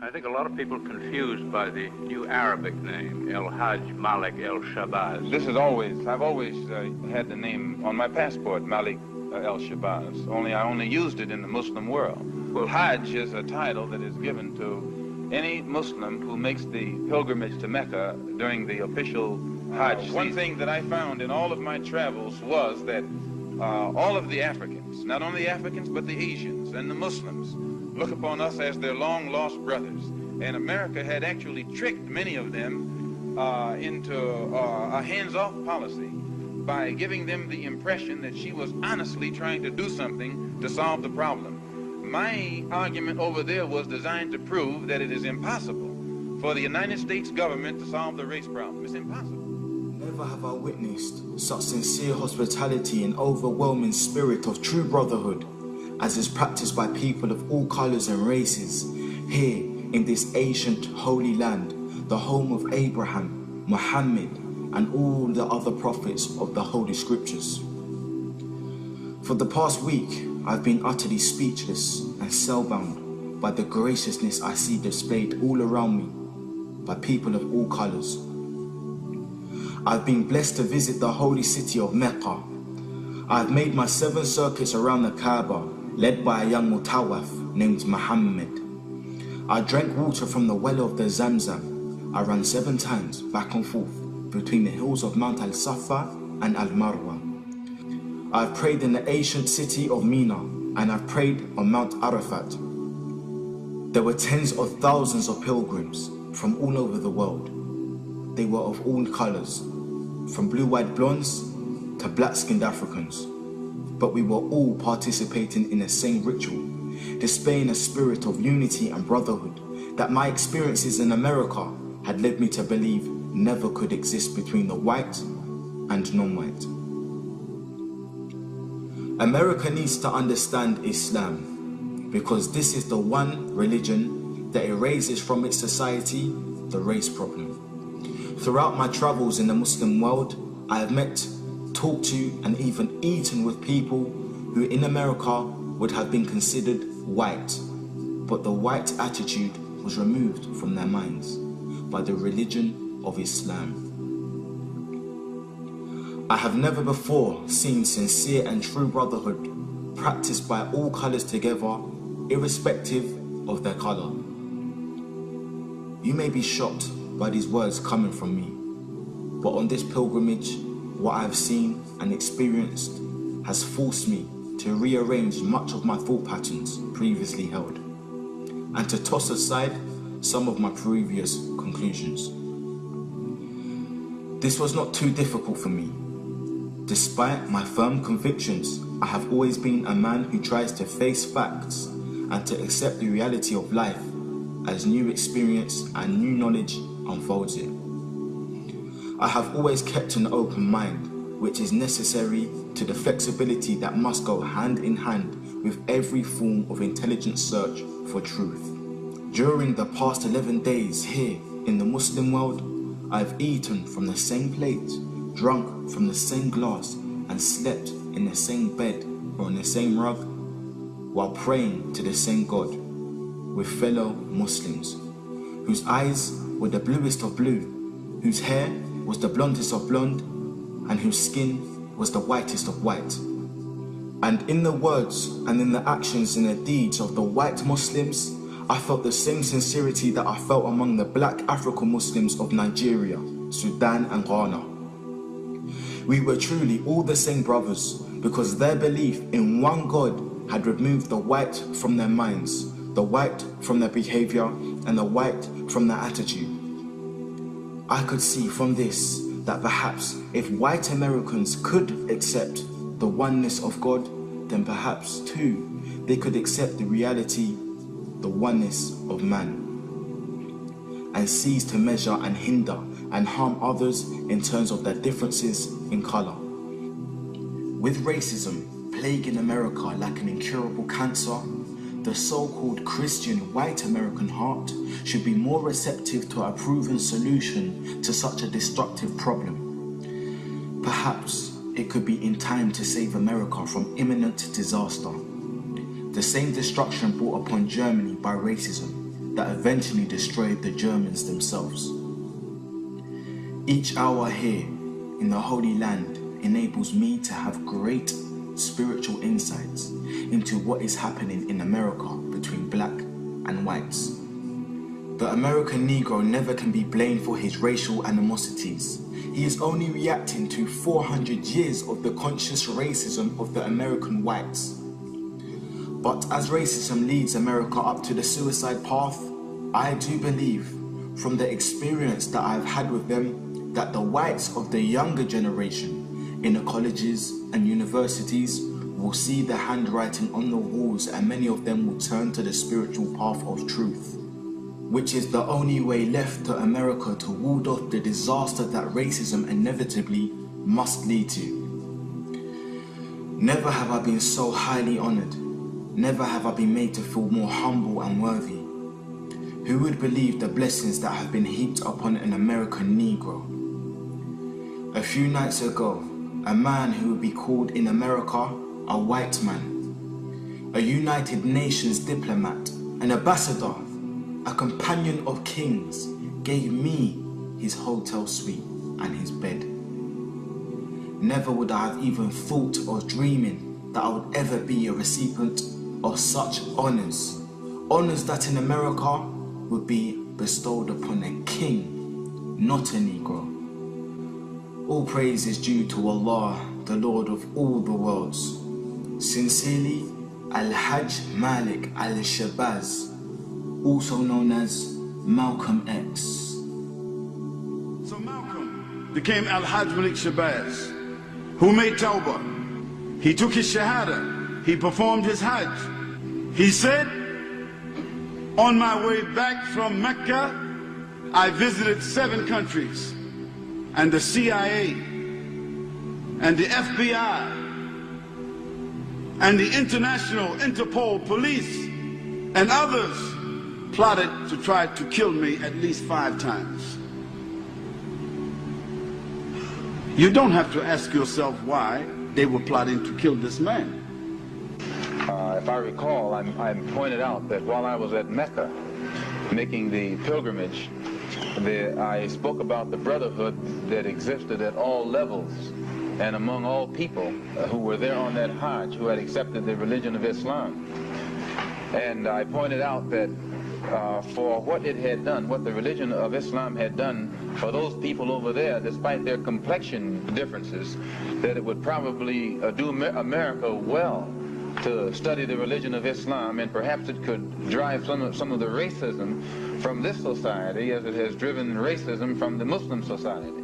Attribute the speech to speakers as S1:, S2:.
S1: I think a lot of people confused by the new Arabic name, El-Hajj Malik El-Shabazz.
S2: I've always had the name on my passport, Malik El-Shabazz, I only used it in the Muslim world. Well, Hajj is a title that is given to any Muslim who makes the pilgrimage to Mecca during the official Hajj season. One thing that I found in all of my travels was that all of the Africans, not only Africans, but the Asians and the Muslims, look upon us as their long-lost brothers. And America had actually tricked many of them into a hands-off policy by giving them the impression that she was honestly trying to do something to solve the problem. My argument over there was designed to prove that it is impossible for the United States government to solve the race problem. It's impossible.
S3: Never have I witnessed such sincere hospitality and overwhelming spirit of true brotherhood as is practiced by people of all colors and races here in this ancient holy land, the home of Abraham, Muhammad, and all the other prophets of the Holy Scriptures. For the past week, I've been utterly speechless and spellbound by the graciousness I see displayed all around me by people of all colors. I've been blessed to visit the holy city of Mecca. I've made my 7 circuits around the Kaaba, led by a young mutawaf named Muhammad. I drank water from the well of the Zamzam. I ran 7 times back and forth between the hills of Mount Al-Safa and Al-Marwa. I've prayed in the ancient city of Mina, and I've prayed on Mount Arafat. There were tens of thousands of pilgrims from all over the world. They were of all colors, from blue-eyed blondes to black-skinned Africans. But we were all participating in the same ritual, displaying a spirit of unity and brotherhood that my experiences in America had led me to believe never could exist between the white and non-white. America needs to understand Islam because this is the one religion that erases from its society the race problem. Throughout my travels in the Muslim world, I have met, talked to, and even eaten with people who in America would have been considered white, but the white attitude was removed from their minds by the religion of Islam. I have never before seen sincere and true brotherhood practiced by all colors together, irrespective of their color. You may be shocked by these words coming from me, but on this pilgrimage, what I have seen and experienced has forced me to rearrange much of my thought patterns previously held, and to toss aside some of my previous conclusions. This was not too difficult for me. Despite my firm convictions, I have always been a man who tries to face facts and to accept the reality of life as new experience and new knowledge unfolds it. I have always kept an open mind, which is necessary to the flexibility that must go hand in hand with every form of intelligent search for truth. During the past 11 days here in the Muslim world, I've eaten from the same plate, drunk from the same glass, and slept in the same bed or on the same rug, while praying to the same God with fellow Muslims, whose eyes were the bluest of blue, whose hair was the blondest of blonde, and whose skin was the whitest of white. And in the words and in the actions and the deeds of the white Muslims, I felt the same sincerity that I felt among the black African Muslims of Nigeria, Sudan and Ghana. We were truly all the same brothers because their belief in one God had removed the white from their minds, the white from their behavior, and the white from their attitude. I could see from this that perhaps if white Americans could accept the oneness of God, then perhaps too they could accept the reality, the oneness of man, and cease to measure and hinder and harm others in terms of their differences in color. With racism plaguing America like an incurable cancer, the so-called Christian white American heart should be more receptive to a proven solution to such a destructive problem. Perhaps it could be in time to save America from imminent disaster. The same destruction brought upon Germany by racism that eventually destroyed the Germans themselves. Each hour here in the Holy Land enables me to have great spiritual insights into what is happening in America between black and whites. The American Negro never can be blamed for his racial animosities. He is only reacting to 400 years of the conscious racism of the American whites. But as racism leads America up to the suicide path, I do believe, from the experience that I've had with them, that the whites of the younger generation in the colleges and universities will see the handwriting on the walls, and many of them will turn to the spiritual path of truth, which is the only way left to America to ward off the disaster that racism inevitably must lead to. Never have I been so highly honored. Never have I been made to feel more humble and worthy. Who would believe the blessings that have been heaped upon an American Negro? A few nights ago, a man who would be called in America a white man, a United Nations diplomat, an ambassador, a companion of kings, gave me his hotel suite and his bed. Never would I have even thought or dreaming that I would ever be a recipient of such honors. Honors that in America would be bestowed upon a king, not a Negro. All praise is due to Allah, the Lord of all the worlds. Sincerely, Al-Hajj Malik Al-Shabazz, also known as Malcolm X.
S4: So Malcolm became Al-Hajj Malik Shabazz, who made Tawbah. He took his Shahada. He performed his Hajj. He said, on my way back from Mecca, I visited 7 countries, and the CIA, and the FBI, and the International Interpol Police, and others plotted to try to kill me at least 5 times. You don't have to ask yourself why they were plotting to kill this man.
S2: If I recall, I pointed out that while I was at Mecca making the pilgrimage, I spoke about the brotherhood that existed at all levels and among all people who were there on that Hajj, who had accepted the religion of Islam. And I pointed out that for what it had done, what the religion of Islam had done for those people over there, despite their complexion differences, that it would probably do America well to study the religion of Islam, and perhaps it could drive some of the racism from this society as it has driven racism from the Muslim society.